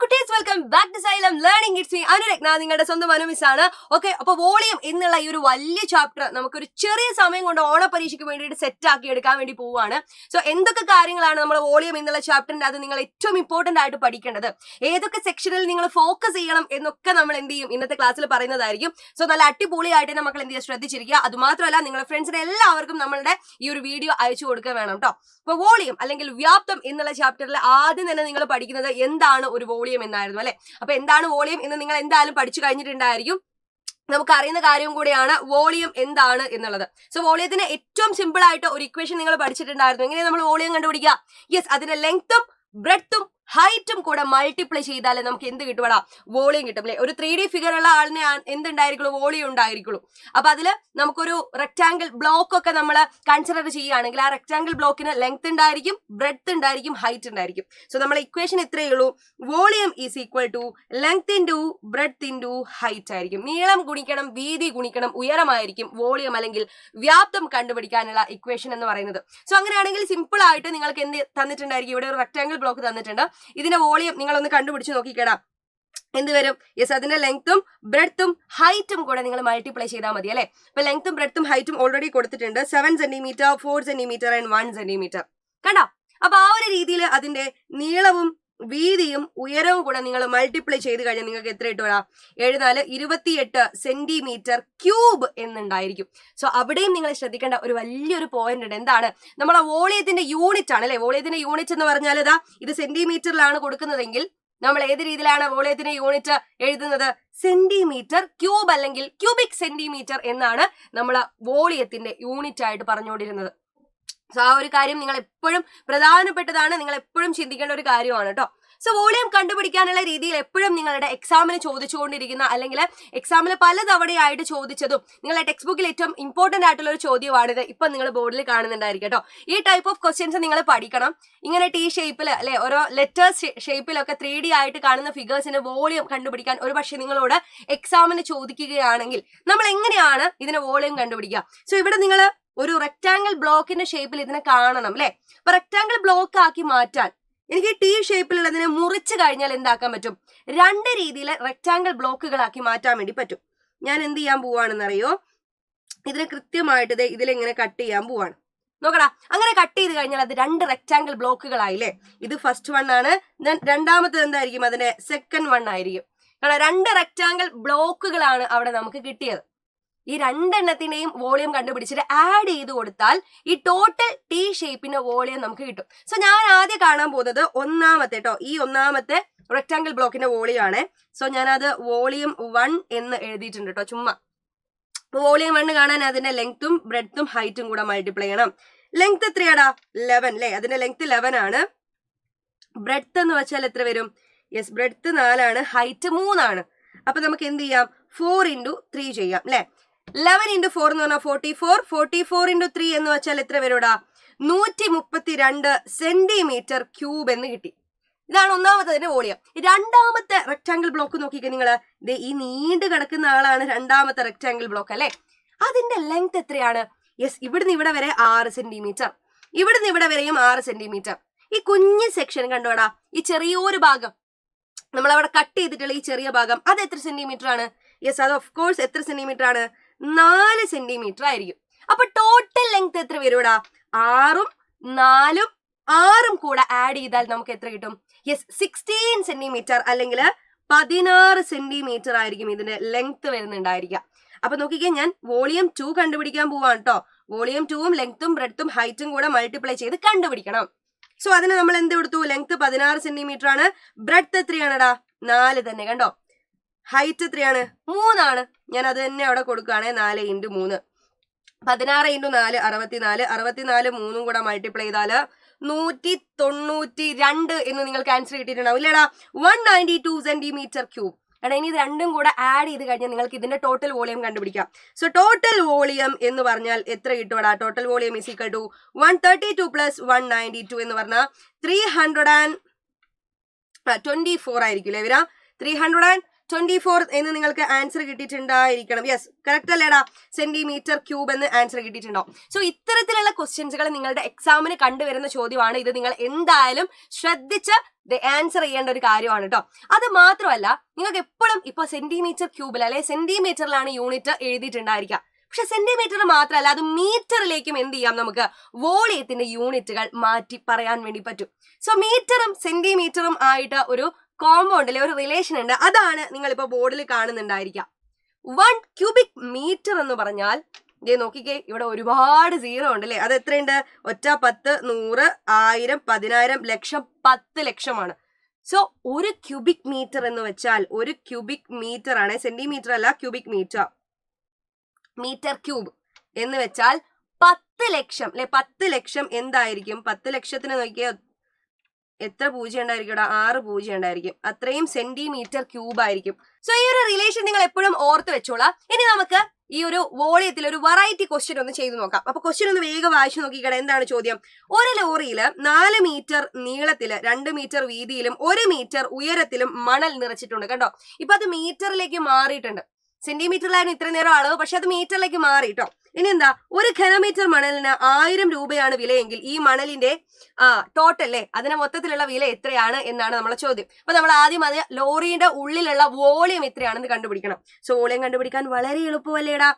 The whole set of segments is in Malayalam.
കുട്ടീസ് welcome back to Xylem learning. It's me Anuragna, നിങ്ങളുടെ സ്വന്തം അനുമിസ് ആണ്. ഓക്കെ, അപ്പൊ വോളിയം എന്നുള്ള ഈ ഒരു വലിയ ചാപ്റ്റർ നമുക്കൊരു ചെറിയ സമയം കൊണ്ട് ഓണപരീക്ഷയ്ക്ക് വേണ്ടിയിട്ട് സെറ്റ് ആക്കി എടുക്കാൻ വേണ്ടി പോവുകയാണ്. സോ എന്തൊക്കെ കാര്യങ്ങളാണ് നമ്മൾ വോളിയം എന്നുള്ള ചാപ്റ്ററിന്റെ അത് നിങ്ങൾ ഏറ്റവും ഇമ്പോർട്ടന്റ് ആയിട്ട് പഠിക്കേണ്ടത്, ഏതൊക്കെ സെക്ഷനിൽ നിങ്ങൾ ഫോക്കസ് ചെയ്യണം എന്നൊക്കെ നമ്മൾ എന്ത് ചെയ്യും ഇന്നത്തെ ക്ലാസ്സിൽ പറയുന്നതായിരിക്കും. സോ നല്ല അടിപൊളിയായിട്ട് തന്നെ മക്കൾ എന്ത് ചെയ്യുക, ശ്രദ്ധിച്ചിരിക്കുക. അത് മാത്രമല്ല നിങ്ങളുടെ ഫ്രണ്ട്സിന് എല്ലാവർക്കും നമ്മളുടെ ഈ ഒരു വീഡിയോ അയച്ചു കൊടുക്കുക വേണം കേട്ടോ. അപ്പൊ വോളിയം അല്ലെങ്കിൽ വ്യാപ്തം എന്നുള്ള ചാപ്റ്ററിൽ ആദ്യം തന്നെ നിങ്ങൾ പഠിക്കുന്നത് എന്താണ് ഒരു വോളിയം എന്നായിരുന്നു അല്ലെ. അപ്പൊ എന്താണ് വോളിയം എന്ന് നിങ്ങൾ എന്തായാലും പഠിച്ചു കഴിഞ്ഞിട്ടുണ്ടായിരിക്കും. നമുക്ക് അറിയുന്ന കാര്യം കൂടിയാണ് വോളിയം എന്താണ് എന്നുള്ളത്. സോ വോളിയത്തിന് ഏറ്റവും സിമ്പിൾ ആയിട്ട് ഒരു ഇക്വേഷൻ നിങ്ങൾ പഠിച്ചിട്ടുണ്ടായിരുന്നു. എങ്ങനെയാണ് നമ്മൾ വോളിയം കണ്ടുപിടിക്കുക? യെസ്, അതിന്റെ ലെങ്ത്തും ബ്രെഡ്ത്തും ഹൈറ്റും കൂടെ മൾട്ടിപ്ലൈ ചെയ്താലേ നമുക്ക് എന്ത് കിട്ടുവാടാ, വോളിയം കിട്ടും അല്ലെ. ഒരു 3D ഫിഗർ ഉള്ള ആളിനെ എന്തുണ്ടായിരിക്കുള്ളൂ, വോളിയം ഉണ്ടായിരിക്കുള്ളൂ. അപ്പൊ അതില് നമുക്കൊരു റെക്ടാങ്കിൾ ബ്ലോക്ക് ഒക്കെ നമ്മൾ കൺസിഡർ ചെയ്യുകയാണെങ്കിൽ ആ റെക്ടാങ്കിൾ ബ്ലോക്കിന് ലെങ്ത് ഉണ്ടായിരിക്കും, ബ്രെഡ്ത്ത് ഉണ്ടായിരിക്കും, ഹൈറ്റ് ഉണ്ടായിരിക്കും. സോ നമ്മളെ ഇക്വേഷൻ ഇത്രയേ ഉള്ളൂ, volume is equal to length into breadth into height ആയിരിക്കും. നീളം ഗുണിക്കണം വീതി ഗുണിക്കണം ഉയരമായിരിക്കും വോളിയം അല്ലെങ്കിൽ വ്യാപ്തം കണ്ടുപിടിക്കാനുള്ള ഇക്വേഷൻ എന്ന് പറയുന്നത്. സോ അങ്ങനെയാണെങ്കിൽ സിമ്പിൾ ആയിട്ട് നിങ്ങൾക്ക് എന്ത് തന്നിട്ടുണ്ടായിരിക്കും, ഇവിടെ ഒരു റെക്ടാങ്കിൾ ബ്ലോക്ക് തന്നിട്ടുണ്ട്. ഇതിന്റെ വോളിയം നിങ്ങളൊന്ന് കണ്ടുപിടിച്ച് നോക്കിക്കേടാ, എന്ത് വരും? യെസ്, അതിന്റെ ലെങ്ത്തും ബ്രെഡ്ത്തും ഹൈറ്റും കൂടെ നിങ്ങൾ മൾട്ടിപ്ലൈ ചെയ്താൽ മതി അല്ലെ. അപ്പൊ ലെങ്ത്തും ബ്രെഡ്ത്തും ഹൈറ്റും ഓൾറെഡി കൊടുത്തിട്ടുണ്ട്. 7 സെന്റിമീറ്റർ, 4 സെന്റിമീറ്റർ ആൻഡ് 1 സെന്റിമീറ്റർ. കണ്ടോ? അപ്പൊ ആ ഒരു രീതിയിൽ അതിന്റെ നീളവും വീതിയും ഉയരവും കൂടെ നിങ്ങൾ മൾട്ടിപ്ലൈ ചെയ്ത് കഴിഞ്ഞാൽ നിങ്ങൾക്ക് എത്ര കിട്ടുക? 28 സെന്റിമീറ്റർ ക്യൂബ് എന്നുണ്ടായിരിക്കും. സോ അവിടെയും നിങ്ങൾ ശ്രദ്ധിക്കേണ്ട ഒരു വലിയൊരു പോയിന്റ് ഉണ്ട്. എന്താണ്? നമ്മളെ വോളിയത്തിന്റെ യൂണിറ്റ് ആണ് അല്ലെ. വോളിയത്തിന്റെ യൂണിറ്റ് എന്ന് പറഞ്ഞാൽ ഇതാ ഇത് സെന്റിമീറ്ററിലാണ് കൊടുക്കുന്നതെങ്കിൽ നമ്മൾ ഏത് രീതിയിലാണ് വോളിയത്തിന്റെ യൂണിറ്റ് എഴുതുന്നത്? സെന്റിമീറ്റർ ക്യൂബ് അല്ലെങ്കിൽ ക്യൂബിക് സെന്റിമീറ്റർ എന്നാണ് നമ്മൾ വോളിയത്തിന്റെ യൂണിറ്റ് ആയിട്ട് പറഞ്ഞുകൊണ്ടിരുന്നത്. സോ ആ ഒരു കാര്യം നിങ്ങൾ എപ്പോഴും പ്രധാനപ്പെട്ടതാണ്, നിങ്ങൾ എപ്പോഴും ചിന്തിക്കേണ്ട ഒരു കാര്യമാണ് കേട്ടോ. സോ വോളിയം കണ്ടുപിടിക്കാനുള്ള രീതിയിൽ എപ്പോഴും നിങ്ങളുടെ എക്സാമിന് ചോദിച്ചുകൊണ്ടിരിക്കുന്ന അല്ലെങ്കിൽ എക്സാമിൽ പലതവണയായിട്ട് ചോദിച്ചതും നിങ്ങളുടെ ടെക്സ്റ്റ് ബുക്കിൽ ഏറ്റവും ഇമ്പോർട്ടന്റ് ആയിട്ടുള്ള ഒരു ചോദ്യമാണിത്. ഇപ്പൊ നിങ്ങൾ ബോർഡിൽ കാണുന്നുണ്ടായിരിക്കും കേട്ടോ. ഈ ടൈപ്പ് ഓഫ് ക്വസ്റ്റ്യൻസ് നിങ്ങൾ പഠിക്കണം. ഇങ്ങനെ T ഷേപ്പിൽ അല്ലെ, ഓരോ ലെറ്റേഴ്സ് ഷേപ്പിലൊക്കെ 3D ആയിട്ട് കാണുന്ന ഫിഗേഴ്സിന്റെ വോളിയം കണ്ടുപിടിക്കാൻ ഒരു പക്ഷേ നിങ്ങളോട് എക്സാമിന് ചോദിക്കുകയാണെങ്കിൽ നമ്മൾ എങ്ങനെയാണ് ഇതിന്റെ വോളിയം കണ്ടുപിടിക്കുക? സോ ഇവിടെ നിങ്ങൾ ഒരു റെക്ടാങ്കിൾ ബ്ലോക്കിന്റെ ഷേപ്പിൽ ഇതിനെ കാണണം അല്ലെ. അപ്പൊ റെക്ടാങ്കിൾ ബ്ലോക്ക് ആക്കി മാറ്റാൻ എനിക്ക് T ഷേപ്പിലുള്ളതിനെ മുറിച്ച് കഴിഞ്ഞാൽ എന്താക്കാൻ പറ്റും? 2 രീതിയിൽ റെക്ടാങ്കിൾ ബ്ലോക്കുകളാക്കി മാറ്റാൻ വേണ്ടി പറ്റും. ഞാൻ എന്ത് ചെയ്യാൻ പോവാണെന്നറിയോ, ഇതിനെ കൃത്യമായിട്ട് ഇതിലെങ്ങനെ കട്ട് ചെയ്യാൻ പോവാണ്. നോക്കടാ, അങ്ങനെ കട്ട് ചെയ്ത് കഴിഞ്ഞാൽ അത് 2 റെക്ടാങ്കിൾ ബ്ലോക്കുകളായില്ലേ. ഇത് ഫസ്റ്റ് വൺ ആണ്, രണ്ടാമത്തത് എന്തായിരിക്കും? അതിന്റെ സെക്കൻഡ് വൺ ആയിരിക്കും. കാരണം 2 റെക്ടാങ്കിൾ ബ്ലോക്കുകളാണ് അവിടെ നമുക്ക് കിട്ടിയത്. ഈ 2 എണ്ണത്തിന്റെയും വോളിയം കണ്ടുപിടിച്ചിട്ട് ആഡ് ചെയ്ത് കൊടുത്താൽ ഈ ടോട്ടൽ T ഷേപ്പിന്റെ വോളിയം നമുക്ക് കിട്ടും. സോ ഞാൻ ആദ്യം കാണാൻ പോകുന്നത് ഒന്നാമത്തെ കേട്ടോ, ഈ ഒന്നാമത്തെ റെക്ടാങ്കിൾ ബ്ലോക്കിന്റെ വോളിയം ആണ്. സോ ഞാനത് വോളിയം 1 എന്ന് എഴുതിയിട്ടുണ്ട് കേട്ടോ, ചുമ്മാ. വോളിയം 1 കാണാൻ അതിന്റെ ലെങ്ത്തും ബ്രെഡ്ത്തും ഹൈറ്റും കൂടെ മൾട്ടിപ്ലൈ ചെയ്യണം. ലെങ്ത് എത്രയാടാ? 11 അല്ലേ. അതിന്റെ ലെങ്ത് 11 ആണ്. ബ്രെഡ്ത്ത് എന്ന് വെച്ചാൽ എത്ര വരും? യെസ്, ബ്രെഡ്ത്ത് 4 ആണ്, ഹൈറ്റ് 3 ആണ്. അപ്പൊ നമുക്ക് എന്ത് ചെയ്യാം? 4 into 3 ചെയ്യാം അല്ലെ. 11 into 4 എന്ന് പറഞ്ഞാൽ 44. 44 into 3 എന്ന് വെച്ചാൽ എത്ര വരൂടാ? 132 സെന്റിമീറ്റർ ക്യൂബ് എന്ന് കിട്ടി. ഇതാണ് ഒന്നാമത്തെ വോളിയം. രണ്ടാമത്തെ റെക്ടാങ്കിൾ ബ്ലോക്ക് നോക്കിക്കേ നിങ്ങള്. ഈ നീണ്ടു കിടക്കുന്ന ആളാണ് രണ്ടാമത്തെ റെക്ടാങ്കിൾ ബ്ലോക്ക് അല്ലെ. അതിന്റെ ലെങ്ത് എത്രയാണ്? യെസ്, ഇവിടുന്ന് ഇവിടെ വരെ 6 സെന്റിമീറ്റർ, ഇവിടുന്ന് ഇവിടെ വരെയും 6 സെന്റിമീറ്റർ. ഈ കുഞ്ഞ് സെക്ഷൻ കണ്ടോടാ, ഈ ചെറിയൊരു ഭാഗം നമ്മൾ അവിടെ കട്ട് ചെയ്തിട്ടുള്ള ഈ ചെറിയ ഭാഗം, അത് എത്ര സെന്റിമീറ്റർ ആണ്? യെസ്, അത് ഓഫ് കോഴ്സ് എത്ര സെന്റിമീറ്റർ ആണ്? 4 സെന്റിമീറ്റർ ആയിരിക്കും. അപ്പൊ ടോട്ടൽ ലെങ്ത് എത്ര വരൂടാ? 6ഉം 4ഉം 6ഉം കൂടെ ആഡ് ചെയ്താൽ നമുക്ക് എത്ര കിട്ടും? യെസ്, 16 സെന്റിമീറ്റർ അല്ലെങ്കിൽ 16 സെന്റിമീറ്റർ ആയിരിക്കും ഇതിന്റെ ലെങ്ത് വരുന്നുണ്ടായിരിക്കുക. അപ്പൊ നോക്കിക്കേ, ഞാൻ വോളിയം 2 കണ്ടുപിടിക്കാൻ പോവാണ് കേട്ടോ. വോളിയം 2ഉം ലെങ്ത്തും ബ്രെഡ്ത്തും ഹൈറ്റും കൂടെ മൾട്ടിപ്ലൈ ചെയ്ത് കണ്ടുപിടിക്കണം. സോ അതിന് നമ്മൾ എന്ത് കൊടുത്തു? ലെങ്ത് 16 സെന്റിമീറ്റർ ആണ്, ബ്രെഡ്ത്ത് എത്രയാണടാ? 4 തന്നെ. കണ്ടോ? ഹൈറ്റ് എത്രയാണ്? 3 ആണ്. ഞാൻ അത് തന്നെ അവിടെ കൊടുക്കുകയാണെ. 4 into 3, 16 into 4 64. 64 3ഉം കൂടെ മൾട്ടിപ്ലൈ ചെയ്താല് 192 എന്ന് നിങ്ങൾക്ക് ആൻസർ കിട്ടിയിട്ടുണ്ടാവും ഇല്ലേടാ. 192 സെന്റിമീറ്റർ ക്യൂബ്. എടാ, ഇനി ഇത് രണ്ടും കൂടെ ആഡ് ചെയ്ത് കഴിഞ്ഞാൽ നിങ്ങൾക്ക് ഇതിന്റെ ടോട്ടൽ വോളിയം കണ്ടുപിടിക്കാം. സോ ടോട്ടൽ വോളിയം എന്ന് പറഞ്ഞാൽ എത്ര കിട്ടുവാടാ? Total volume is equal to 132 plus 192 എന്ന് പറഞ്ഞാൽ 324 ആയിരിക്കും അല്ലേ വരാ. 324 24 എന്ന് നിങ്ങൾക്ക് ആൻസർ കിട്ടിയിട്ടുണ്ടായിരിക്കണം. യെസ്, കറക്റ്റ് അല്ലേടാ? സെന്റിമീറ്റർ ക്യൂബ് എന്ന് ആൻസർ കിട്ടിയിട്ടുണ്ടാവും. സോ ഇത്തരത്തിലുള്ള ക്വസ്റ്റ്യൻസുകൾ നിങ്ങളുടെ എക്സാമിന് കണ്ടുവരുന്ന ചോദ്യമാണ്. ഇത് നിങ്ങൾ എന്തായാലും ശ്രദ്ധിച്ച് ആൻസർ ചെയ്യേണ്ട ഒരു കാര്യമാണ് കേട്ടോ. അത് മാത്രമല്ല, നിങ്ങൾക്ക് എപ്പോഴും ഇപ്പൊ സെന്റിമീറ്റർ ക്യൂബിൽ അല്ലെ സെന്റിമീറ്ററിലാണ് യൂണിറ്റ് എഴുതിയിട്ടുണ്ടായിരിക്കുക. പക്ഷെ സെന്റിമീറ്റർ മാത്രമല്ല, അത് മീറ്ററിലേക്കും എന്ത് ചെയ്യാം, നമുക്ക് വോളിയത്തിന്റെ യൂണിറ്റുകൾ മാറ്റി പറയാൻ വേണ്ടി പറ്റും. സോ മീറ്ററും സെന്റിമീറ്ററും ആയിട്ട് ഒരു കോമ്പൗണ്ട് അല്ലെ ഒരു റിലേഷൻ ഉണ്ട്. അതാണ് നിങ്ങളിപ്പോ ബോർഡിൽ കാണുന്നുണ്ടായിരിക്കാം. 1 ക്യൂബിക് മീറ്റർ എന്ന് പറഞ്ഞാൽ ഇതേ നോക്കിക്കേ, ഇവിടെ ഒരുപാട് സീറോ ഉണ്ട് അല്ലെ. അത് എത്രയുണ്ട്? 1, 10, 100, 1000, 10,000, ലക്ഷം, 10 ലക്ഷമാണ്. സോ ഒരു ക്യൂബിക് മീറ്റർ എന്ന് വെച്ചാൽ ഒരു ക്യൂബിക് മീറ്റർ ആണ്, സെന്റിമീറ്റർ അല്ല, ക്യൂബിക് മീറ്റർ. മീറ്റർ ക്യൂബ് എന്ന് വെച്ചാൽ 10 ലക്ഷം അല്ലെ. 10 ലക്ഷം എന്തായിരിക്കും? 10 ലക്ഷത്തിന് നോക്കിയാൽ എത്ര പൂജ്യം ഉണ്ടായിരിക്കും? 6 പൂജ്യം ഉണ്ടായിരിക്കും. അത്രയും സെന്റിമീറ്റർ ക്യൂബ് ആയിരിക്കും. സോ ഈ ഒരു റിലേഷൻ നിങ്ങൾ എപ്പോഴും ഓർത്ത് വെച്ചോളാം. ഇനി നമുക്ക് ഈ ഒരു വോളിയത്തിൽ ഒരു വെറൈറ്റി ക്വസ്റ്റ്യൻ ഒന്ന് ചെയ്തു നോക്കാം. അപ്പൊ ക്വസ്റ്റ്യൻ ഒന്ന് വേഗം വായിച്ചു നോക്കിക്കട. എന്താണ് ചോദ്യം? ഒരു ലോറിയില് 4 മീറ്റർ നീളത്തില് 2 മീറ്റർ വീതിയിലും 1 മീറ്റർ ഉയരത്തിലും മണൽ നിറച്ചിട്ടുണ്ട്. കണ്ടോ, ഇപ്പൊ അത് മീറ്ററിലേക്ക് മാറിയിട്ടുണ്ട്. സെന്റിമീറ്ററിലായിരുന്നു ഇത്ര നേരം അളവ്, പക്ഷെ അത് മീറ്ററിലേക്ക് മാറി കേട്ടോ. ഇനി എന്താ? ഒരു ഘനമീറ്റർ മണലിന് 1000 രൂപയാണ് വിലയെങ്കിൽ ഈ മണലിന്റെ ടോട്ടൽ അല്ലേ, അതിന്റെ മൊത്തത്തിലുള്ള വില എത്രയാണ് എന്നാണ് നമ്മളെ ചോദ്യം. അപ്പൊ നമ്മൾ ആദ്യം അത് ലോറിയുടെ ഉള്ളിലുള്ള വോളിയം എത്രയാണെന്ന് കണ്ടുപിടിക്കണം. സോ വോളിയം കണ്ടുപിടിക്കാൻ വളരെ എളുപ്പമല്ലേടാ?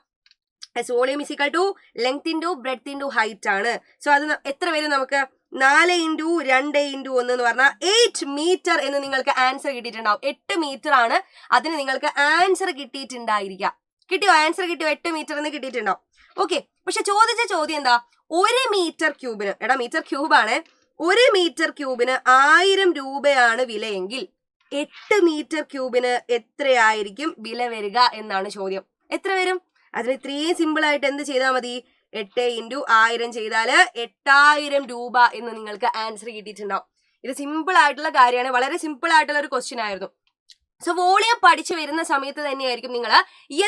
Volume is equal to length into breadth into height ആണ്. സോ അത് എത്ര വരും നമുക്ക്? 4 × 2 × 1 എന്ന് പറഞ്ഞാൽ 8 മീറ്റർ എന്ന് നിങ്ങൾക്ക് ആൻസർ കിട്ടിയിട്ടുണ്ടാവും. 8 മീറ്റർ ആണ് അതിന് നിങ്ങൾക്ക് ആൻസർ കിട്ടിയിട്ടുണ്ടായിരിക്കാം. കിട്ടിയോ? ആൻസർ കിട്ടിയോ? 8 മീറ്റർ എന്ന് കിട്ടിയിട്ടുണ്ടാവും. ഓക്കെ, പക്ഷെ ചോദിച്ച ചോദ്യം എന്താ? 1 മീറ്റർ ക്യൂബിന്, എടാ മീറ്റർ ക്യൂബാണ്, 1 മീറ്റർ ക്യൂബിന് 1000 രൂപയാണ് വിലയെങ്കിൽ 8 മീറ്റർ ക്യൂബിന് എത്രയായിരിക്കും വില വരിക എന്നാണ് ചോദ്യം. എത്ര വരും? അതിന് ഇത്രയും സിമ്പിൾ ആയിട്ട് എന്ത് ചെയ്താൽ മതി? 8 × 1000 ചെയ്താല് 8000 രൂപ എന്ന് നിങ്ങൾക്ക് ആൻസർ കിട്ടിയിട്ടുണ്ടാവും. ഇത് സിമ്പിൾ ആയിട്ടുള്ള കാര്യമാണ്, വളരെ സിമ്പിൾ ആയിട്ടുള്ള ഒരു ക്വസ്റ്റ്യൻ ആയിരുന്നു. സോ വോളിയം പഠിച്ചു വരുന്ന സമയത്ത് തന്നെയായിരിക്കും നിങ്ങൾ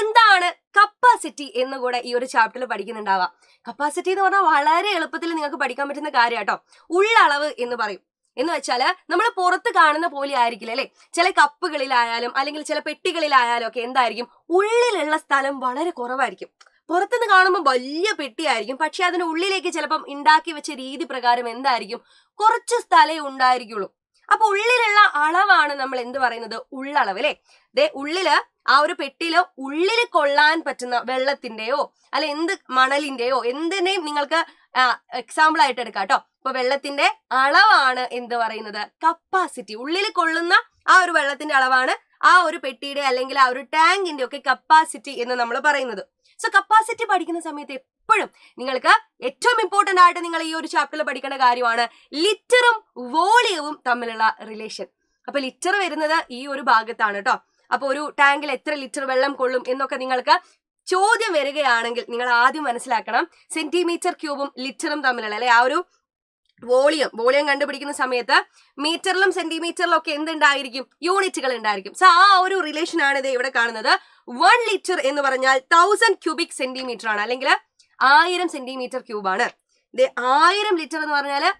എന്താണ് കപ്പാസിറ്റി എന്ന് കൂടെ ഈ ഒരു ചാപ്റ്ററിൽ പഠിക്കുന്നുണ്ടാവാം. കപ്പാസിറ്റി എന്ന് പറഞ്ഞാൽ വളരെ എളുപ്പത്തിൽ നിങ്ങൾക്ക് പഠിക്കാൻ പറ്റുന്ന കാര്യം കേട്ടോ. ഉള്ളളവ് എന്ന് പറയും. എന്ന് വെച്ചാല് നമ്മൾ പുറത്ത് കാണുന്ന പോലെ ആയിരിക്കില്ല അല്ലെ. ചില കപ്പുകളിലായാലും അല്ലെങ്കിൽ ചില പെട്ടികളിലായാലും ഒക്കെ എന്തായിരിക്കും, ഉള്ളിലുള്ള സ്ഥലം വളരെ കുറവായിരിക്കും. പുറത്തുനിന്ന് കാണുമ്പോൾ വലിയ പെട്ടിയായിരിക്കും, പക്ഷെ അതിന് ഉള്ളിലേക്ക് ചിലപ്പം ഉണ്ടാക്കി വെച്ച രീതി പ്രകാരം എന്തായിരിക്കും, കുറച്ച് സ്ഥലമേ ഉണ്ടായിരിക്കുള്ളൂ. അപ്പൊ ഉള്ളിലുള്ള അളവാണ് നമ്മൾ എന്ത് പറയുന്നത്? ഉള്ളളവ് അല്ലെ. ദേ ഉള്ളില് ആ ഒരു പെട്ടിയില് ഉള്ളിൽ കൊള്ളാൻ പറ്റുന്ന വെള്ളത്തിന്റെയോ അല്ലെ എന്ത് മണലിന്റെയോ എന്തിനേയും നിങ്ങൾക്ക് എക്സാമ്പിൾ ആയിട്ട് എടുക്കാം കേട്ടോ. ഇപ്പൊ വെള്ളത്തിന്റെ അളവാണ് എന്ത് പറയുന്നത്? കപ്പാസിറ്റി. ഉള്ളിൽ കൊള്ളുന്ന ആ ഒരു വെള്ളത്തിന്റെ അളവാണ് ആ ഒരു പെട്ടിയുടെ അല്ലെങ്കിൽ ആ ഒരു ടാങ്കിന്റെ ഒക്കെ കപ്പാസിറ്റി എന്ന് നമ്മൾ പറയുന്നത്. സോ കപ്പാസിറ്റി പഠിക്കുന്ന സമയത്ത് എപ്പോഴും നിങ്ങൾക്ക് ഏറ്റവും ഇമ്പോർട്ടന്റ് ആയിട്ട് നിങ്ങൾ ഈ ഒരു ചാപ്റ്ററിൽ പഠിക്കേണ്ട കാര്യമാണ് ലിറ്ററും വോളിയവും തമ്മിലുള്ള റിലേഷൻ. അപ്പൊ ലിറ്റർ വരുന്നത് ഈ ഒരു ഭാഗത്താണ് കേട്ടോ. അപ്പൊ ഒരു ടാങ്കിൽ എത്ര ലിറ്റർ വെള്ളം കൊള്ളും എന്നൊക്കെ നിങ്ങൾക്ക് ചോദ്യം വരികയാണെങ്കിൽ നിങ്ങൾ ആദ്യം മനസ്സിലാക്കണം സെന്റിമീറ്റർ ക്യൂബും ലിറ്ററും തമ്മിലുള്ള അല്ലെ ആ ഒരു വോളിയം കണ്ടുപിടിക്കുന്ന സമയത്ത് മീറ്ററിലും സെന്റിമീറ്ററിലും ഒക്കെ എന്തുണ്ടായിരിക്കും? യൂണിറ്റുകൾ ഉണ്ടായിരിക്കും. സോ ആ ഒരു റിലേഷൻ ആണ് ഇത് ഇവിടെ കാണുന്നത്. 1 ലിറ്റർ എന്ന് പറഞ്ഞാൽ 1000 ക്യൂബിക് സെന്റിമീറ്റർ ആണ്, അല്ലെങ്കിൽ 1000 സെന്റിമീറ്റർ ക്യൂബാണ്. 1000 ലിറ്റർ എന്ന് പറഞ്ഞാല്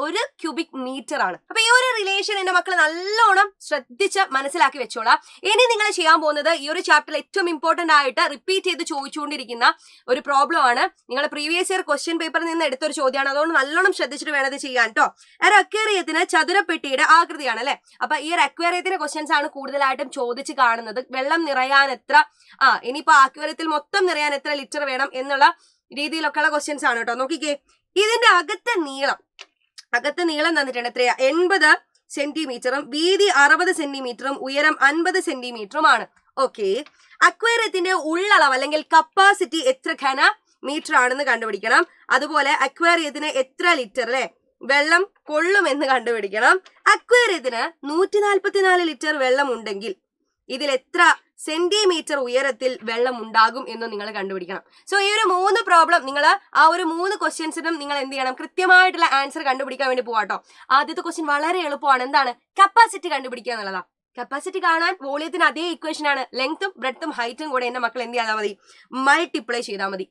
1 ക്യൂബിക് മീറ്റർ ആണ്. അപ്പൊ ഈ ഒരു റിലേഷൻ എന്റെ മക്കൾ നല്ലോണം ശ്രദ്ധിച്ച് മനസ്സിലാക്കി വെച്ചോളാം. ഇനി നിങ്ങൾ ചെയ്യാൻ പോകുന്നത് ഈ ഒരു ചാപ്റ്ററിൽ ഏറ്റവും ഇമ്പോർട്ടന്റ് ആയിട്ട് റിപ്പീറ്റ് ചെയ്ത് ചോദിച്ചുകൊണ്ടിരിക്കുന്ന ഒരു പ്രോബ്ലം ആണ്. നിങ്ങളുടെ പ്രീവിയസ് ഇയർ ക്വസ്റ്റ്യൻ പേപ്പറിൽ നിന്ന് എടുത്തൊരു ചോദ്യമാണ്. അതുകൊണ്ട് നല്ലോണം ശ്രദ്ധിച്ചിട്ട് വേണത് ചെയ്യാൻ കേട്ടോ. ഒരു അക്വേറിയത്തിന് ചതുരപ്പെട്ടിയുടെ ആകൃതിയാണ് അല്ലെ. അപ്പൊ ഈ ഒരു അക്വേറിയത്തിന്റെ ക്വസ്റ്റ്യൻസ് ആണ് കൂടുതലായിട്ടും ചോദിച്ച് കാണുന്നത്. വെള്ളം നിറയാൻ എത്ര ഇനിയിപ്പോ അക്വേറിയത്തിൽ മൊത്തം നിറയാൻ എത്ര ലിറ്റർ വേണം എന്നുള്ള രീതിയിലൊക്കെയുള്ള ക്വസ്റ്റ്യൻസ് ആണ് കേട്ടോ. നോക്കിക്കേ, ഇതിന്റെ അകത്തെ നീളം തന്നിട്ടുണ്ട്. എത്രയാ? 80 സെന്റിമീറ്ററും വീതി 60 സെന്റിമീറ്ററും ഉയരം 50 സെന്റിമീറ്ററുമാണ്. ഓക്കെ, അക്വേറിയത്തിന്റെ ഉള്ളളവ് അല്ലെങ്കിൽ കപ്പാസിറ്റി എത്ര ഘന മീറ്റർ ആണെന്ന് കണ്ടുപിടിക്കണം. അതുപോലെ അക്വേറിയത്തിന് എത്ര ലിറ്റർ അല്ലെ വെള്ളം കൊള്ളുമെന്ന് കണ്ടുപിടിക്കണം. അക്വേറിയത്തിന് 144 ലിറ്റർ വെള്ളം ഉണ്ടെങ്കിൽ ഇതിൽ എത്ര സെന്റിമീറ്റർ ഉയരത്തിൽ വെള്ളം ഉണ്ടാകും എന്ന് നിങ്ങൾ കണ്ടുപിടിക്കണം. സോ ഈ ഒരു 3 പ്രോബ്ലം നിങ്ങൾ ആ ഒരു 3 ക്വസ്റ്റ്യൻസിനും നിങ്ങൾ എന്ത് ചെയ്യണം? കൃത്യമായിട്ടുള്ള ആൻസർ കണ്ടുപിടിക്കാൻ വേണ്ടി പോവാട്ടോ. ആദ്യത്തെ ക്വസ്റ്റ്യൻ വളരെ എളുപ്പമാണ്. എന്താണ്? കപ്പാസിറ്റി കണ്ടുപിടിക്കുക എന്നുള്ളതാ. കപ്പാസിറ്റി കാണാൻ വോളിയത്തിന് അതേ ഇക്വേഷൻ ആണ്. ലെങ്ത്തും ബ്രെഡ്ത്തും ഹൈറ്റും കൂടെ എന്റെ മക്കൾ എന്ത് ചെയ്താൽ മതി? മൾട്ടിപ്ലൈ ചെയ്താൽ മതി.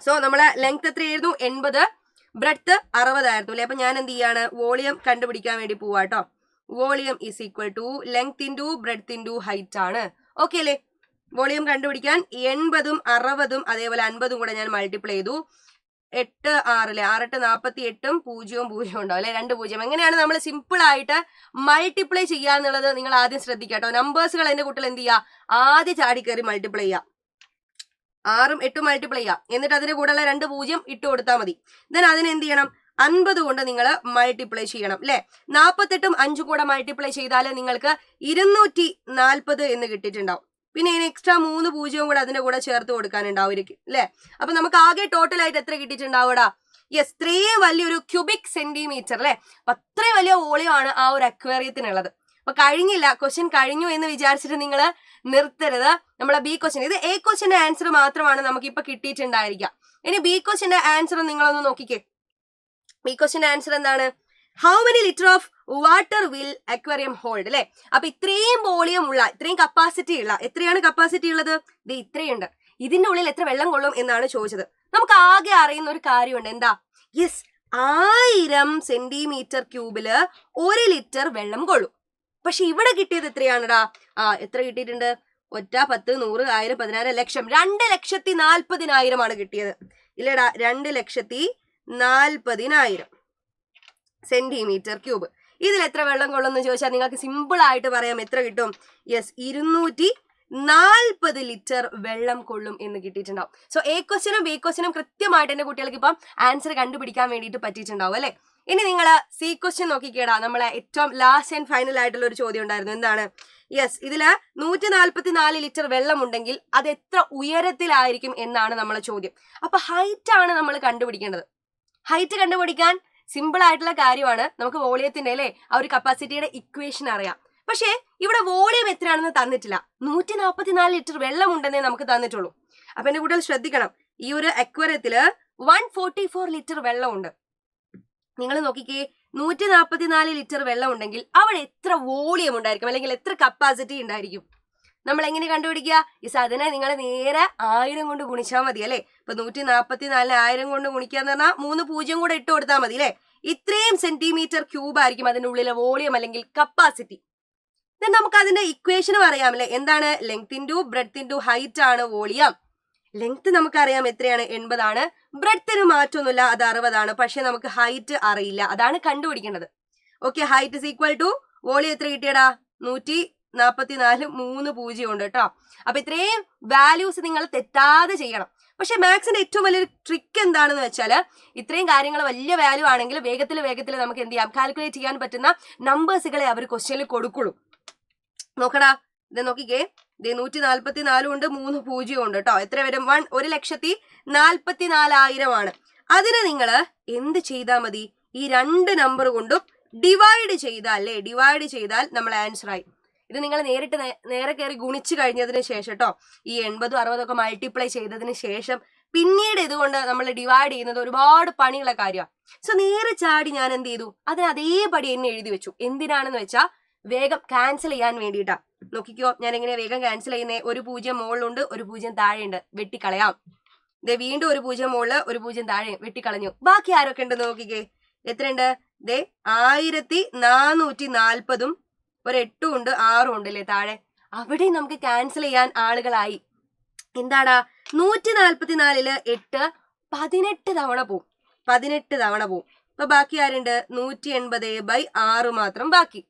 സോ നമ്മളെ ലെങ്ത് എത്രയായിരുന്നു? 80, ബ്രെഡ്ത്ത് 60 ആയിരുന്നു അല്ലെ. അപ്പൊ ഞാൻ എന്ത് ചെയ്യാണ്? വോളിയം കണ്ടുപിടിക്കാൻ വേണ്ടി പോവാട്ടോ. Volume is equal to length into breadth into height ആണ്. ഓക്കെ അല്ലേ? വോളിയം കണ്ടുപിടിക്കാൻ 80ഉം 60ഉം അതേപോലെ 50ഉം കൂടെ ഞാൻ മൾട്ടിപ്ലൈ ചെയ്തു. 8 6 6 48ഉം 0 0 ഉണ്ടാവും അല്ലെ, 2 0. എങ്ങനെയാണ് നമ്മൾ സിമ്പിൾ ആയിട്ട് മൾട്ടിപ്ലൈ ചെയ്യുക എന്നുള്ളത് നിങ്ങൾ ആദ്യം ശ്രദ്ധിക്കുക കേട്ടോ. നമ്പേഴ്സുകൾ എന്റെ കുട്ടികൾ എന്ത് ചെയ്യുക, ആദ്യം ചാടി കയറി മൾട്ടിപ്ലൈ ചെയ്യുക. 6ഉം 8ഉം മൾട്ടിപ്ലൈ ചെയ്യുക, എന്നിട്ട് അതിന്റെ കൂടെയുള്ള 2 0 ഇട്ട് കൊടുത്താൽ മതി. ദെൻ അതിന് എന്ത് ചെയ്യണം, 50 കൊണ്ട് നിങ്ങൾ മൾട്ടിപ്ലൈ ചെയ്യണം അല്ലെ. 48ഉം 5ഉം കൂടെ മൾട്ടിപ്ലൈ ചെയ്താൽ നിങ്ങൾക്ക് 240 എന്ന് കിട്ടിയിട്ടുണ്ടാവും. പിന്നെ ഇതിന് എക്സ്ട്രാ 3 0 കൂടെ അതിന്റെ കൂടെ ചേർത്ത് കൊടുക്കാനുണ്ടാവും അല്ലെ. അപ്പൊ നമുക്ക് ആകെ ടോട്ടൽ ആയിട്ട് എത്ര കിട്ടിയിട്ടുണ്ടാവൂടാ? യെസ്, ഇത്രയും വലിയൊരു ക്യൂബിക് സെന്റിമീറ്റർ അല്ലെ. അപ്പൊ അത്രയും വലിയ വോളിയം ആണ് ആ ഒരു അക്വേറിയത്തിനുള്ളത്. അപ്പൊ കഴിഞ്ഞില്ല, ക്വസ്റ്റ്യൻ കഴിഞ്ഞു എന്ന് വിചാരിച്ചിട്ട് നിങ്ങൾ നിർത്തരുത്. നമ്മളെ ബി ക്വസ്റ്റ്യൻ, ഇത് എ ക്വസ്റ്റ്യന്റെ ആൻസർ മാത്രമാണ് നമുക്ക് ഇപ്പൊ കിട്ടിയിട്ടുണ്ടായിരിക്കുക. ഇനി ബി ക്വസ്റ്റ്യന്റെ ആൻസർ നിങ്ങളൊന്ന് നോക്കിക്കേ. ബി ക്വസ്റ്റ്യന്റെ ആൻസർ എന്താണ്? How many litre of water will aquarium hold അല്ലെ. അപ്പൊ ഇത്രയും വോളിയം ഉള്ള, ഇത്രയും കപ്പാസിറ്റി ഉള്ള, എത്രയാണ് കപ്പാസിറ്റി ഉള്ളത്? ഇത് ഇത്രയുണ്ട്. ഇതിന്റെ ഉള്ളിൽ എത്ര വെള്ളം കൊള്ളും എന്നാണ് ചോദിച്ചത്. നമുക്ക് ആകെ അറിയുന്ന ഒരു കാര്യമുണ്ട്, എന്താ? യെസ്, 1000 സെന്റിമീറ്റർ ക്യൂബില് 1 ലിറ്റർ വെള്ളം കൊള്ളും. പക്ഷെ ഇവിടെ കിട്ടിയത് എത്രയാണെടാ? എത്ര കിട്ടിയിട്ടുണ്ട്? 1 10 100 1000 10,000 ലക്ഷം, 2,40,000 ആണ് കിട്ടിയത് ഇല്ലടാ. 2,40,000 സെന്റിമീറ്റർ ക്യൂബ്. ഇതിൽ എത്ര വെള്ളം കൊള്ളുമെന്ന് ചോദിച്ചാൽ നിങ്ങൾക്ക് സിമ്പിൾ ആയിട്ട് പറയാം. എത്ര കിട്ടും? യെസ്, 240 ലിറ്റർ വെള്ളം കൊള്ളും എന്ന് കിട്ടിയിട്ടുണ്ടാവും. സോ എ ക്വസ്റ്റ്യനും ബി ക്വസ്റ്റ്യനും കൃത്യമായിട്ട് എന്റെ കുട്ടികൾക്ക് ഇപ്പം ആൻസർ കണ്ടുപിടിക്കാൻ വേണ്ടിയിട്ട് പറ്റിയിട്ടുണ്ടാവും അല്ലെ. ഇനി നിങ്ങൾ സി ക്വസ്റ്റ്യൻ നോക്കിക്കേടാ. നമ്മളെ ഏറ്റവും ലാസ്റ്റ് ആൻഡ് ഫൈനൽ ആയിട്ടുള്ള ഒരു ചോദ്യം ഉണ്ടായിരുന്നു. എന്താണ്? യെസ്, ഇതില് 144 ലിറ്റർ വെള്ളം ഉണ്ടെങ്കിൽ അത് എത്ര ഉയരത്തിലായിരിക്കും എന്നാണ് നമ്മളെ ചോദ്യം. അപ്പൊ ഹൈറ്റ് ആണ് നമ്മൾ കണ്ടുപിടിക്കേണ്ടത്. ഹൈറ്റ് കണ്ടുപിടിക്കാൻ സിമ്പിൾ ആയിട്ടുള്ള കാര്യമാണ്. നമുക്ക് വോളിയത്തിന്റെ അല്ലെ ആ ഒരു കപ്പാസിറ്റിയുടെ ഇക്വേഷൻ അറിയാം. പക്ഷേ ഇവിടെ വോളിയം എത്രയാണെന്ന് തന്നിട്ടില്ല. 144 ലിറ്റർ വെള്ളം ഉണ്ടെന്നേ നമുക്ക് തന്നിട്ടുള്ളൂ. അപ്പൊ എന്റെ കുട്ടികൾ ശ്രദ്ധിക്കണം, ഈ ഒരു അക്വേറിയത്തില് 144 ലിറ്റർ വെള്ളം ഉണ്ട്. നിങ്ങൾ നോക്കിക്കേ, 144 ലിറ്റർ വെള്ളം ഉണ്ടെങ്കിൽ അവിടെ എത്ര വോളിയം ഉണ്ടായിരിക്കും, അല്ലെങ്കിൽ എത്ര കപ്പാസിറ്റി ഉണ്ടായിരിക്കും? നമ്മൾ എങ്ങനെ കണ്ടുപിടിക്കുക? യെസ്, അതിനെ നിങ്ങൾ നേരെ 1000 കൊണ്ട് ഗുണിച്ചാൽ മതി അല്ലെ. ഇപ്പൊ 144 1000 കൊണ്ട് ഗുണിക്കാന്ന് പറഞ്ഞാൽ 3 0 കൂടെ ഇട്ട് കൊടുത്താൽ മതി അല്ലെ. ഇത്രയും സെന്റിമീറ്റർ ക്യൂബ് ആയിരിക്കും അതിന്റെ ഉള്ളിലെ വോളിയം അല്ലെങ്കിൽ കപ്പാസിറ്റി. നമുക്ക് അതിന്റെ ഇക്വേഷനും അറിയാം അല്ലെ. എന്താണ്? Length into breadth into height ആണ് വോളിയം. ലെങ്ത് നമുക്കറിയാം എത്രയാണ്? 80 ആണ്. ബ്രെഡ്ത്തിന് മാറ്റമൊന്നുമില്ല, അത് 60 ആണ്. പക്ഷെ നമുക്ക് ഹൈറ്റ് അറിയില്ല, അതാണ് കണ്ടുപിടിക്കേണ്ടത്. Okay, height is equal to volume എത്ര കിട്ടിയടാ? 144 3 0 ഉണ്ട് കേട്ടോ. അപ്പൊ ഇത്രയും വാല്യൂസ് നിങ്ങൾ തെറ്റാതെ ചെയ്യണം. പക്ഷെ മാത്സിന്റെ ഏറ്റവും വലിയൊരു ട്രിക്ക് എന്താണെന്ന് വെച്ചാൽ, ഇത്രയും കാര്യങ്ങൾ വലിയ വാല്യൂ ആണെങ്കിൽ വേഗത്തിൽ നമുക്ക് എന്ത് ചെയ്യാം, കാൽക്കുലേറ്റ് ചെയ്യാൻ പറ്റുന്ന നമ്പേഴ്സുകളെ അവർ ക്വസ്റ്റ്യനിൽ കൊടുക്കുള്ളൂ. നോക്കടാ, ഇത് നോക്കിക്കേ, ഇത് 144 ഉണ്ട്, 3 0 ഉണ്ട് കേട്ടോ. എത്ര വരും? 1,44,000 ആണ്. അതിനെ നിങ്ങൾ എന്ത് ചെയ്താൽ മതി? ഈ 2 നമ്പർ കൊണ്ടും ഡിവൈഡ് ചെയ്താൽ അല്ലേ, ഡിവൈഡ് ചെയ്താൽ നമ്മൾ ആൻസർ ആയി. ഇത് നിങ്ങൾ നേരെ കയറി ഗുണിച്ചു കഴിഞ്ഞതിന് ശേഷം കേട്ടോ, ഈ 80 60 ഒക്കെ മൾട്ടിപ്ലൈ ചെയ്തതിന് ശേഷം പിന്നീട് ഇതുകൊണ്ട് നമ്മൾ ഡിവൈഡ് ചെയ്യുന്നത് ഒരുപാട് പണിയുള്ള കാര്യമാണ്. സോ നേരെ ചാടി ഞാൻ എന്ത് ചെയ്തു, അതിന് അതേപടി എന്നെ എഴുതി വെച്ചു. എന്തിനാണെന്ന് വെച്ചാൽ വേഗം ക്യാൻസൽ ചെയ്യാൻ വേണ്ടിയിട്ടാ. നോക്കിക്കോ, ഞാൻ എങ്ങനെ വേഗം ക്യാൻസൽ ചെയ്യുന്നേ? 1 0 മുകളിലുണ്ട്, 1 0 താഴെയുണ്ട്, വെട്ടിക്കളയാം. ദേ വീണ്ടും 1 0 മുകളില്, 1 0 താഴെ, വെട്ടിക്കളഞ്ഞു. ബാക്കി ആരൊക്കെ ഉണ്ടെന്ന് നോക്കിക്കേ, എത്രയുണ്ട്? ദേ 1440 ഒരു 8 ഉണ്ട്, 6 ഉണ്ട് അല്ലേ താഴെ. അവിടെ നമുക്ക് ക്യാൻസൽ ചെയ്യാൻ ആളുകളായി. എന്താടാ? 144 8 18 തവണ പോവും, 18 തവണ പോവും. അപ്പൊ ബാക്കി ആരുണ്ട്? 180/6 മാത്രം ബാക്കി.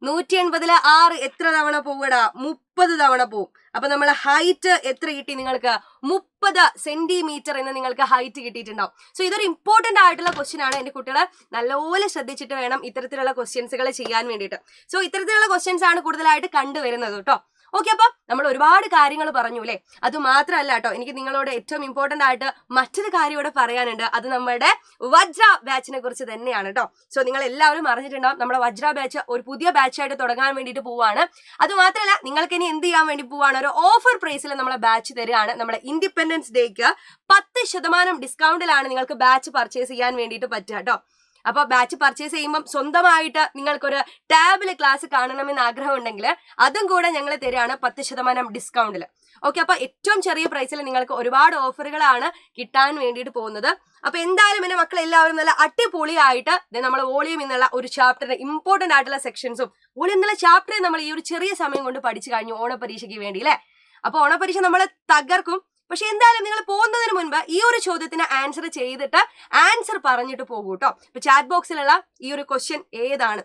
180 6 എത്ര തവണ പോവടാ? 30 തവണ പോവും. അപ്പൊ നമ്മളെ ഹൈറ്റ് എത്ര കിട്ടി നിങ്ങൾക്ക്? 30 സെന്റിമീറ്റർ എന്ന് നിങ്ങൾക്ക് ഹൈറ്റ് കിട്ടിയിട്ടുണ്ടാവും. സോ ഇതൊരു ഇമ്പോർട്ടന്റ് ആയിട്ടുള്ള ക്വസ്റ്റ്യൻ ആണ്. എന്റെ കുട്ടികളെ നല്ലപോലെ ശ്രദ്ധിച്ചിട്ട് വേണം ഇത്തരത്തിലുള്ള ക്വസ്റ്റ്യൻസുകൾ ചെയ്യാൻ വേണ്ടിയിട്ട്. സോ ഇത്തരത്തിലുള്ള ക്വസ്റ്റ്യൻസ് ആണ് കൂടുതലായിട്ട് കണ്ടുവരുന്നത് കേട്ടോ. ഓക്കെ, അപ്പൊ നമ്മൾ ഒരുപാട് കാര്യങ്ങൾ പറഞ്ഞു അല്ലെ. അത് മാത്രമല്ല കേട്ടോ, എനിക്ക് നിങ്ങളോട് ഏറ്റവും ഇമ്പോർട്ടന്റ് ആയിട്ട് മറ്റൊരു കാര്യം ഇവിടെ പറയാനുണ്ട്. അത് നമ്മുടെ വജ്ര ബാച്ചിനെ കുറിച്ച് തന്നെയാണ് കേട്ടോ. സോ നിങ്ങൾ എല്ലാവരും അറിഞ്ഞിട്ടുണ്ടാവും, നമ്മുടെ വജ്ര ബാച്ച് ഒരു പുതിയ ബാച്ചായിട്ട് തുടങ്ങാൻ വേണ്ടിയിട്ട് പോവാണ്. അത് മാത്രമല്ല, നിങ്ങൾക്ക് ഇനി എന്ത് ചെയ്യാൻ വേണ്ടി പോവാണ്? ഒരു ഓഫർ പ്രൈസിൽ നമ്മളെ ബാച്ച് തരികയാണ്. നമ്മുടെ ഇൻഡിപെൻഡൻസ് ഡേക്ക് 10% ഡിസ്കൗണ്ടിലാണ് നിങ്ങൾക്ക് ബാച്ച് പർച്ചേസ് ചെയ്യാൻ വേണ്ടിയിട്ട് പറ്റുക കേട്ടോ. അപ്പൊ ബാച്ച് പർച്ചേസ് ചെയ്യുമ്പോൾ സ്വന്തമായിട്ട് നിങ്ങൾക്കൊരു ടാബില് ക്ലാസ് കാണണമെന്ന് ആഗ്രഹം ഉണ്ടെങ്കിൽ അതും കൂടെ ഞങ്ങൾ തരികയാണ് 10% ഡിസ്കൗണ്ടിൽ. ഓക്കെ, അപ്പൊ ഏറ്റവും ചെറിയ പ്രൈസിൽ നിങ്ങൾക്ക് ഒരുപാട് ഓഫറുകളാണ് കിട്ടാൻ വേണ്ടിയിട്ട് പോകുന്നത്. അപ്പൊ എന്തായാലും എന്റെ മക്കൾ എല്ലാവരും നല്ല അടിപൊളിയായിട്ട് നമ്മൾ വോളിയം എന്നുള്ള ഒരു ചാപ്റ്ററിന് ഇമ്പോർട്ടന്റ് ആയിട്ടുള്ള സെക്ഷൻസും വോളിയം എന്നുള്ള ചാപ്റ്ററെ നമ്മൾ ഈ ഒരു ചെറിയ സമയം കൊണ്ട് പഠിച്ചു കഴിഞ്ഞു ഓണപരീക്ഷയ്ക്ക് വേണ്ടി അല്ലേ. അപ്പൊ ഓണപരീക്ഷ നമ്മൾ തകർക്കും. പക്ഷെ എന്തായാലും നിങ്ങൾ പോകുന്നതിന് മുൻപ് ഈ ഒരു ചോദ്യത്തിന് ആൻസർ ചെയ്തിട്ട് ആൻസർ പറഞ്ഞിട്ട് പോകൂ കേട്ടോ. ഇപ്പൊ ചാറ്റ് ബോക്സിലുള്ള ഈ ഒരു ക്വസ്റ്റ്യൻ ഏതാണ്,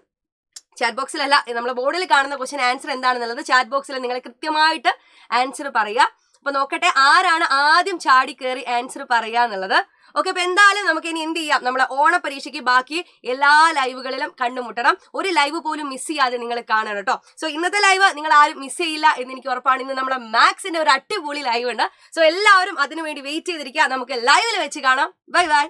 ചാറ്റ് ബോക്സിലല്ല, നമ്മൾ ബോർഡിൽ കാണുന്ന ക്വസ്റ്റ്യൻ ആൻസർ എന്താണെന്നുള്ളത് ചാറ്റ് ബോക്സിൽ നിങ്ങൾ കൃത്യമായിട്ട് ആൻസർ പറയുക. അപ്പൊ നോക്കട്ടെ ആരാണ് ആദ്യം ചാടി കയറി ആൻസർ പറയുക എന്നുള്ളത്. ഓക്കെ, അപ്പൊ എന്തായാലും നമുക്ക് ഇനി എന്ത് ചെയ്യാം, നമ്മളെ ഓണപരീക്ഷയ്ക്ക് ബാക്കി എല്ലാ ലൈവുകളിലും കണ്ടുമുട്ടണം. ഒരു ലൈവ് പോലും മിസ് ചെയ്യാതെ നിങ്ങൾ കാണണം കേട്ടോ. സോ ഇന്നത്തെ ലൈവ് നിങ്ങൾ ആരും മിസ് ചെയ്യില്ല എന്ന് എനിക്ക് ഉറപ്പാണ്. ഇന്ന് നമ്മുടെ മാത്സിന്റെ ഒരു അടിപൊളി ലൈവ് ഉണ്ട്. സോ എല്ലാവരും അതിനുവേണ്ടി വെയിറ്റ് ചെയ്തിരിക്കുക. നമുക്ക് ലൈവിൽ വെച്ച് കാണാം. Bye bye.